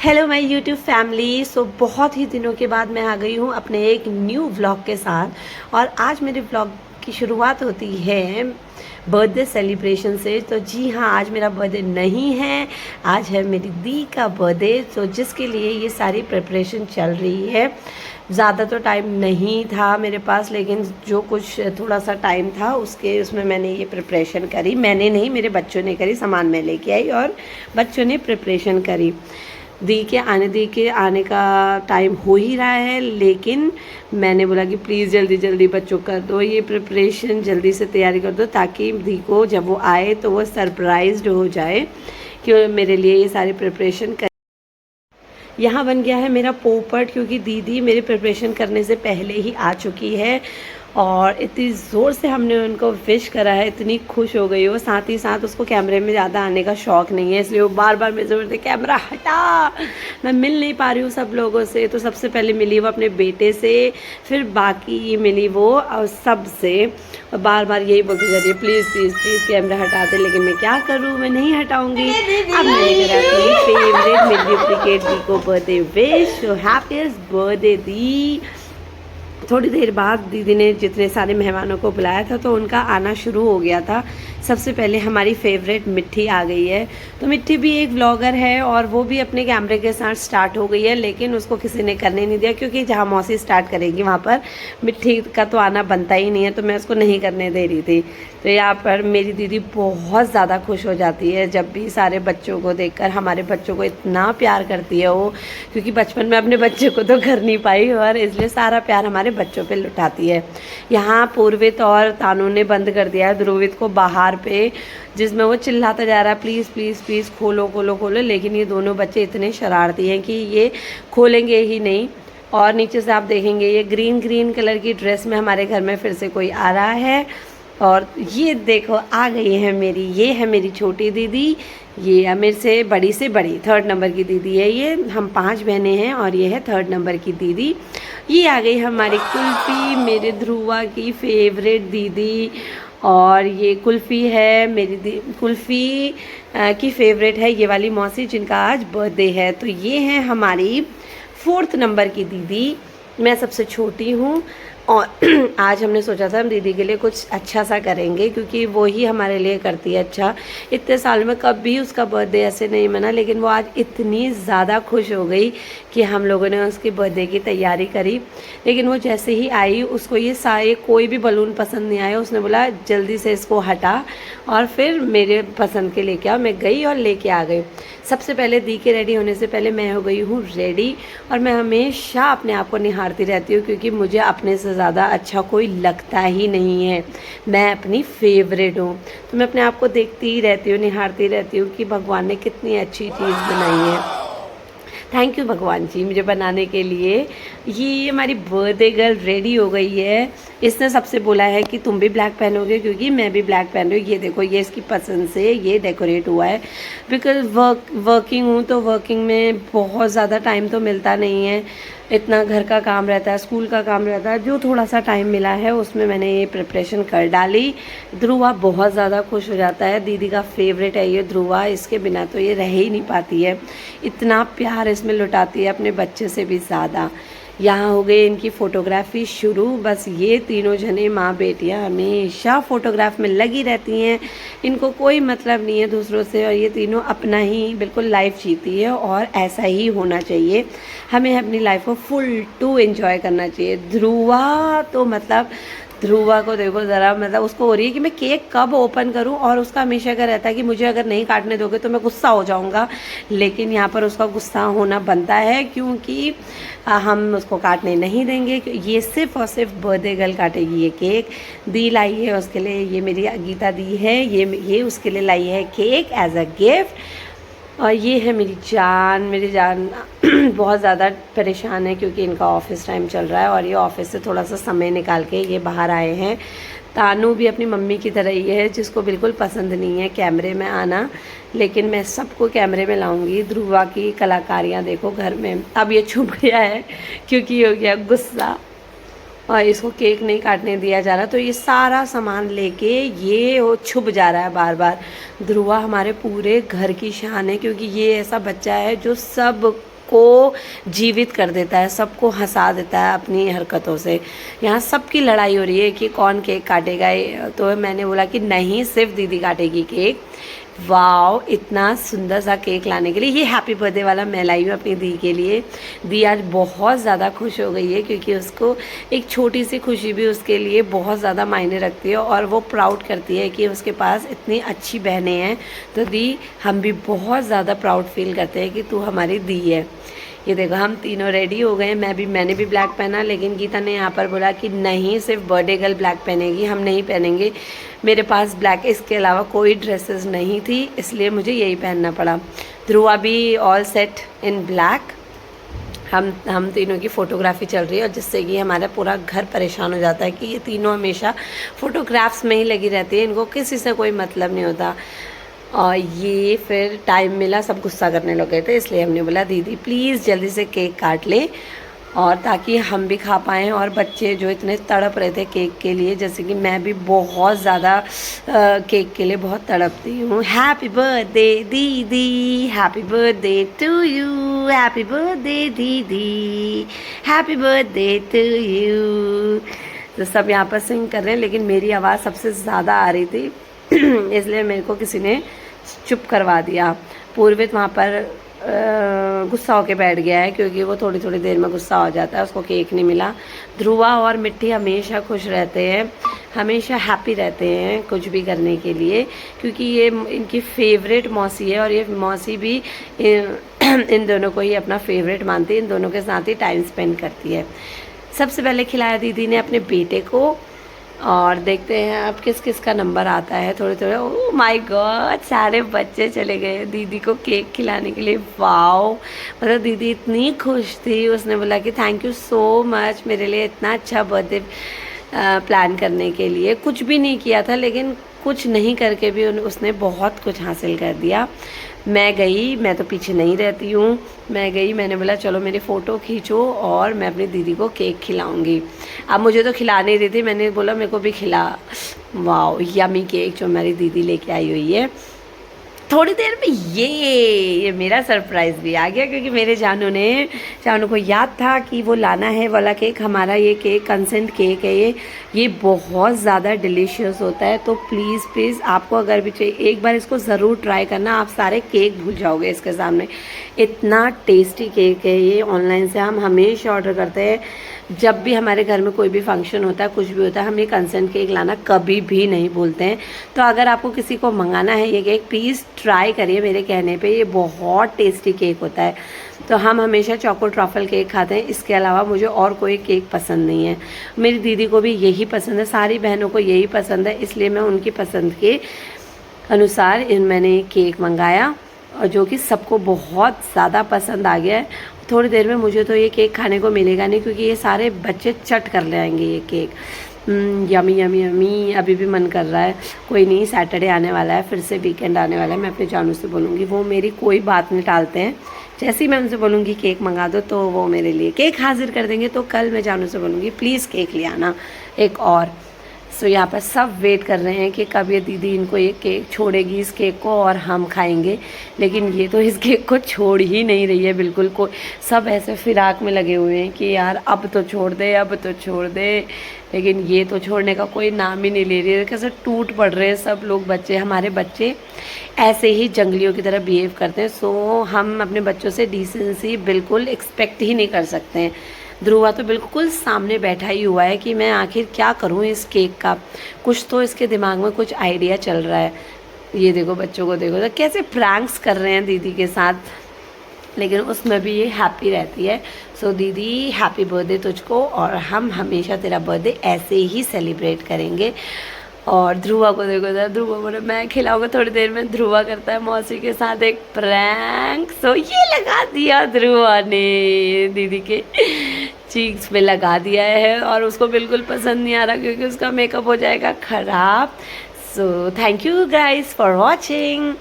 Hello my YouTube family. बहुत ही दिनों के बाद मैं आ गई हूँ अपने एक न्यू व्लॉग के साथ। और आज मेरे व्लॉग की शुरुआत होती है बर्थडे सेलिब्रेशन से। तो जी हाँ, आज मेरा बर्थडे नहीं है, आज है मेरी दी का बर्थडे। तो जिसके लिए ये सारी प्रिपरेशन चल रही है। ज़्यादा तो टाइम नहीं था मेरे पास, लेकिन जो कुछ थोड़ा सा टाइम था उसमें मैंने ये प्रिपरेशन करी। मैंने नहीं, मेरे बच्चों ने करी। सामान मैं लेके आई और बच्चों ने प्रिपरेशन करी। दी के आने का टाइम हो ही रहा है, लेकिन मैंने बोला कि प्लीज़ जल्दी जल्दी बच्चों कर दो ये प्रिपरेशन, जल्दी से तैयारी कर दो ताकि दी को जब वो आए तो वो सरप्राइज्ड हो जाए कि मेरे लिए ये सारी प्रिपरेशन कर। यहाँ बन गया है मेरा पोपट, क्योंकि दीदी मेरी प्रिपरेशन करने से पहले ही आ चुकी है और इतनी ज़ोर से हमने उनको विश करा है, इतनी खुश हो गई वो। साथ ही साथ उसको कैमरे में ज़्यादा आने का शौक़ नहीं है, इसलिए वो बार बार मेरे ज़ोर से कैमरा हटा। मैं मिल नहीं पा रही हूँ सब लोगों से। तो सबसे पहले मिली वो अपने बेटे से, फिर बाकी मिली वो और सब से। और बार बार यही बोलती जा रही है प्लीज़ प्लीज़ प्लीज़ कैमरा हटा दे, लेकिन मैं क्या करूँ, मैं नहीं हटाऊँगी। अब मैंने करा अपनी फेवरेट मेरी डुप्लीकेट दी को बर्थडे विश। तो हैप्पीस्ट बर्थडे दी। थोड़ी देर बाद दीदी ने जितने सारे मेहमानों को बुलाया था तो उनका आना शुरू हो गया था। सबसे पहले हमारी फेवरेट मिट्टी आ गई है। तो मिट्टी भी एक व्लॉगर है और वो भी अपने कैमरे के साथ स्टार्ट हो गई है, लेकिन उसको किसी ने करने नहीं दिया, क्योंकि जहाँ मौसी स्टार्ट करेगी वहाँ पर मिट्टी का तो आना बनता ही नहीं है, तो मैं उसको नहीं करने दे रही थी। तो यहाँ पर मेरी दीदी बहुत ज़्यादा खुश हो जाती है जब भी सारे बच्चों को देखकर। हमारे बच्चों को इतना प्यार करती है वो, क्योंकि बचपन में अपने बच्चे को तो कर नहीं पाई और इसलिए सारा प्यार हमारे बच्चों पे लुटाती है। यहाँ पूर्वित और तानू ने बंद कर दिया है ध्रुवित को बाहर पे, जिसमें वो चिल्लाता जा रहा है प्लीज़ प्लीज़ प्लीज़ खोलो खोलो खोलो, लेकिन ये दोनों बच्चे इतने शरारती हैं कि ये खोलेंगे ही नहीं। और नीचे से आप देखेंगे ये ग्रीन ग्रीन कलर की ड्रेस में हमारे घर में फिर से कोई आ रहा है। और ये देखो आ गई है मेरी, ये है मेरी छोटी दीदी, ये मेरे से बड़ी 3rd नंबर की दीदी है ये। हम 5 बहनें हैं और ये है 3rd नंबर की दीदी। ये आ गई हमारी कुल्फ़ी, मेरे ध्रुवा की फेवरेट दीदी। और ये कुल्फ़ी है मेरी कुल्फ़ी की फेवरेट है ये वाली मौसी, जिनका आज बर्थडे है। तो ये है हमारी 4th नंबर की दीदी। मैं सबसे छोटी हूँ और आज हमने सोचा था हम दीदी के लिए कुछ अच्छा सा करेंगे, क्योंकि वो ही हमारे लिए करती है अच्छा। इतने साल में कभी उसका बर्थडे ऐसे नहीं मना, लेकिन वो आज इतनी ज़्यादा खुश हो गई कि हम लोगों ने उसके बर्थडे की तैयारी करी। लेकिन वो जैसे ही आई उसको ये सारे कोई भी बलून पसंद नहीं आया। उसने बोला जल्दी से इसको हटा, और फिर मेरे पसंद के लेके आओ। मैं गई और लेके आ गई। सबसे पहले दी के रेडी होने से पहले मैं हो गई हूँ रेडी। और मैं हमेशा अपने आप को निहारती रहती हूँ, क्योंकि मुझे अपने से ज़्यादा अच्छा कोई लगता ही नहीं है। मैं अपनी फेवरेट हूँ, तो मैं अपने आप को देखती ही रहती हूँ, निहारती रहती हूँ कि भगवान ने कितनी अच्छी चीज़ बनाई है। थैंक यू भगवान जी मुझे बनाने के लिए। ये हमारी बर्थडे गर्ल रेडी हो गई है। इसने सबसे बोला है कि तुम भी ब्लैक पहनोगे, क्योंकि मैं भी ब्लैक पहन रही हूँ। ये देखो, ये इसकी पसंद से ये डेकोरेट हुआ है। बिकॉज वर्किंग हूँ, तो वर्किंग में बहुत ज़्यादा टाइम तो मिलता नहीं है। इतना घर का काम रहता है, स्कूल का काम रहता है। जो थोड़ा सा टाइम मिला है उसमें मैंने ये प्रिपरेशन कर डाली। ध्रुवा बहुत ज़्यादा खुश हो जाता है। दीदी का फेवरेट है ये ध्रुवा, इसके बिना तो ये रह ही नहीं पाती है। इतना प्यार इसमें लुटाती है अपने बच्चे से भी ज़्यादा। यहाँ हो गई इनकी फ़ोटोग्राफी शुरू। बस ये तीनों जने माँ बेटियाँ हमेशा फ़ोटोग्राफ में लगी रहती हैं। इनको कोई मतलब नहीं है दूसरों से, और ये तीनों अपना ही बिल्कुल लाइफ जीती है, और ऐसा ही होना चाहिए। हमें अपनी लाइफ को फुल टू एंजॉय करना चाहिए। ध्रुवा तो मतलब ध्रुवा को देखो ज़रा, मतलब उसको हो रही है कि मैं केक कब ओपन करूं, और उसका हमेशा का रहता है कि मुझे अगर नहीं काटने दोगे तो मैं गुस्सा हो जाऊंगा। लेकिन यहाँ पर उसका गुस्सा होना बनता है, क्योंकि हम उसको काटने नहीं देंगे। ये सिर्फ और सिर्फ बर्थडे गर्ल काटेगी ये केक। दी लाई है उसके लिए, ये मेरी गीता दी है, ये उसके लिए लाई है केक एज अ गिफ्ट। और ये है मेरी जान बहुत ज़्यादा परेशान है, क्योंकि इनका ऑफिस टाइम चल रहा है और ये ऑफिस से थोड़ा सा समय निकाल के ये बाहर आए हैं। तानू भी अपनी मम्मी की तरह ही है, जिसको बिल्कुल पसंद नहीं है कैमरे में आना, लेकिन मैं सबको कैमरे में लाऊंगी। ध्रुवा की कलाकारियाँ देखो घर में। अब ये छुप गया है क्योंकि हो गया गुस्सा, और इसको केक नहीं काटने दिया जा रहा, तो ये सारा सामान लेके ये वो छुप जा रहा है बार बार। ध्रुवा हमारे पूरे घर की शान है, क्योंकि ये ऐसा बच्चा है जो सब सबको जीवित कर देता है, सबको हंसा देता है अपनी हरकतों से। यहाँ सबकी लड़ाई हो रही है कि कौन केक काटेगा, तो मैंने बोला कि नहीं, सिर्फ दीदी काटेगी केक। वाओ, इतना सुंदर सा केक लाने के लिए। ये हैप्पी बर्थडे वाला मैं लाई हूँ अपनी दी के लिए। दी आज बहुत ज़्यादा खुश हो गई है क्योंकि उसको एक छोटी सी खुशी भी उसके लिए बहुत ज़्यादा मायने रखती है और वो प्राउड करती है कि उसके पास इतनी अच्छी बहनें हैं। तो दी, हम भी बहुत ज़्यादा प्राउड फील करते हैं कि तू हमारी दी है। ये देखो, हम तीनों रेडी हो गए। मैंने भी ब्लैक पहना, लेकिन गीता ने यहाँ पर बोला कि नहीं, सिर्फ बर्थडे गर्ल ब्लैक पहनेगी, हम नहीं पहनेंगे। मेरे पास ब्लैक इसके अलावा कोई ड्रेसेस नहीं थी, इसलिए मुझे यही पहनना पड़ा। ध्रुवा भी ऑल सेट इन ब्लैक। हम तीनों की फ़ोटोग्राफी चल रही है, और जिससे कि हमारा पूरा घर परेशान हो जाता है कि ये तीनों हमेशा फ़ोटोग्राफ्स में ही लगी रहती है, इनको किसी से कोई मतलब नहीं होता। और ये फिर टाइम मिला, सब गुस्सा करने लगे थे, इसलिए हमने बोला दीदी प्लीज़ जल्दी से केक काट ले, और ताकि हम भी खा पाएँ। और बच्चे जो इतने तड़प रहे थे केक के लिए, जैसे कि मैं भी बहुत ज़्यादा केक के लिए बहुत तड़पती हूँ। हैप्पी बर्थडे दीदी, happy birthday to you, happy birthday दीदी, हैप्पी बर्थडे टू यू। तो सब यहाँ पर सिंग कर रहे हैं, लेकिन मेरी आवाज़ सबसे ज़्यादा आ रही थी इसलिए मेरे को किसी ने चुप करवा दिया। पूर्वित वहाँ पर गुस्सा होके बैठ गया है क्योंकि वो थोड़ी थोड़ी देर में गुस्सा हो जाता है, उसको केक नहीं मिला। ध्रुवा और मिट्टी हमेशा खुश रहते हैं, हमेशा हैप्पी रहते हैं कुछ भी करने के लिए, क्योंकि ये इनकी फेवरेट मौसी है और ये मौसी भी इन दोनों को ही अपना फेवरेट मानती है, इन दोनों के साथ ही टाइम स्पेंड करती है। सबसे पहले खिलाया दीदी ने अपने बेटे को, और देखते हैं अब किस किस का नंबर आता है थोड़े थोड़े। ओह माय गॉड, सारे बच्चे चले गए दीदी को केक खिलाने के लिए। वाओ, मतलब दीदी इतनी खुश थी, उसने बोला कि थैंक यू सो मच मेरे लिए इतना अच्छा बर्थडे प्लान करने के लिए। कुछ भी नहीं किया था, लेकिन कुछ नहीं करके भी उसने बहुत कुछ हासिल कर दिया। मैं गई, मैं तो पीछे नहीं रहती हूँ, मैं गई, मैंने बोला चलो मेरी फ़ोटो खींचो और मैं अपनी दीदी को केक खिलाऊंगी। अब मुझे तो खिला नहीं रही थी, मैंने बोला मेरे को भी खिला। वाओ, यमी केक जो मेरी दीदी लेके आई हुई है। थोड़ी देर में ये मेरा सरप्राइज़ भी आ गया, क्योंकि मेरे जानू को याद था कि वो लाना है वाला केक। हमारा ये केक कंसेंट केक है, ये बहुत ज़्यादा डिलीशियस होता है। तो प्लीज़ आपको अगर भी चाहिए, एक बार इसको ज़रूर ट्राई करना, आप सारे केक भूल जाओगे इसके सामने। इतना टेस्टी केक है ये। ऑनलाइन से हम हमेशा ऑर्डर करते हैं, जब भी हमारे घर में कोई भी फंक्शन होता है, कुछ भी होता है, हम ये कंसेंट केक लाना कभी भी नहीं भूलते हैं। तो अगर आपको किसी को मंगाना है ये केक, प्लीज़ ट्राई करिए मेरे कहने पे, ये बहुत टेस्टी केक होता है। तो हम हमेशा चोको ट्रफल केक खाते हैं, इसके अलावा मुझे और कोई केक पसंद नहीं है। मेरी दीदी को भी यही पसंद है, सारी बहनों को यही पसंद है, इसलिए मैं उनकी पसंद के अनुसार मैंने केक मंगाया, और जो कि सबको बहुत ज़्यादा पसंद आ गया है। थोड़ी देर में मुझे तो ये केक खाने को मिलेगा नहीं, क्योंकि ये सारे बच्चे चट कर लेंगे ये केक। यमी यमी यमी, अभी भी मन कर रहा है। कोई नहीं, सैटरडे आने वाला है, फिर से वीकेंड आने वाला है। मैं अपने जानू से बोलूँगी, वो मेरी कोई बात नहीं टालते हैं। जैसे ही मैं उनसे बोलूँगी केक मंगा दो, तो वो मेरे लिए केक हाजिर कर देंगे। तो कल मैं जानू से बोलूँगी प्लीज़ केक ले आना एक और। सो यहाँ पर सब वेट कर रहे हैं कि कब ये दीदी इनको ये केक छोड़ेगी, इस केक को, और हम खाएंगे। लेकिन ये तो इस केक को छोड़ ही नहीं रही है बिल्कुल। को सब ऐसे फिराक में लगे हुए हैं कि यार अब तो छोड़ दे, अब तो छोड़ दे, लेकिन ये तो छोड़ने का कोई नाम ही नहीं ले रही है। कैसे टूट पड़ रहे हैं सब लोग। बच्चे, हमारे बच्चे ऐसे ही जंगलियों की तरह बिहेव करते हैं। सो हम अपने बच्चों से डिसेंसी बिल्कुल एक्सपेक्ट ही नहीं कर सकते हैं। ध्रुवा तो बिल्कुल सामने बैठा ही हुआ है कि मैं आखिर क्या करूं इस केक का। कुछ तो इसके दिमाग में कुछ आइडिया चल रहा है। ये देखो, बच्चों को देखो तो कैसे प्रैंक्स कर रहे हैं दीदी के साथ, लेकिन उसमें भी ये हैप्पी रहती है। सो दीदी, हैप्पी बर्थडे तुझको, और हम हमेशा तेरा बर्थडे ऐसे ही सेलिब्रेट करेंगे। और ध्रुवा को देखो था, ध्रुवा बोले मैं खिलाऊंगा थोड़ी देर में। ध्रुवा करता है मौसी के साथ एक प्रैंक। सो ये लगा दिया ध्रुवा ने दीदी के चीक्स पे लगा दिया है, और उसको बिल्कुल पसंद नहीं आ रहा क्योंकि उसका मेकअप हो जाएगा ख़राब। So thank you guys for watching.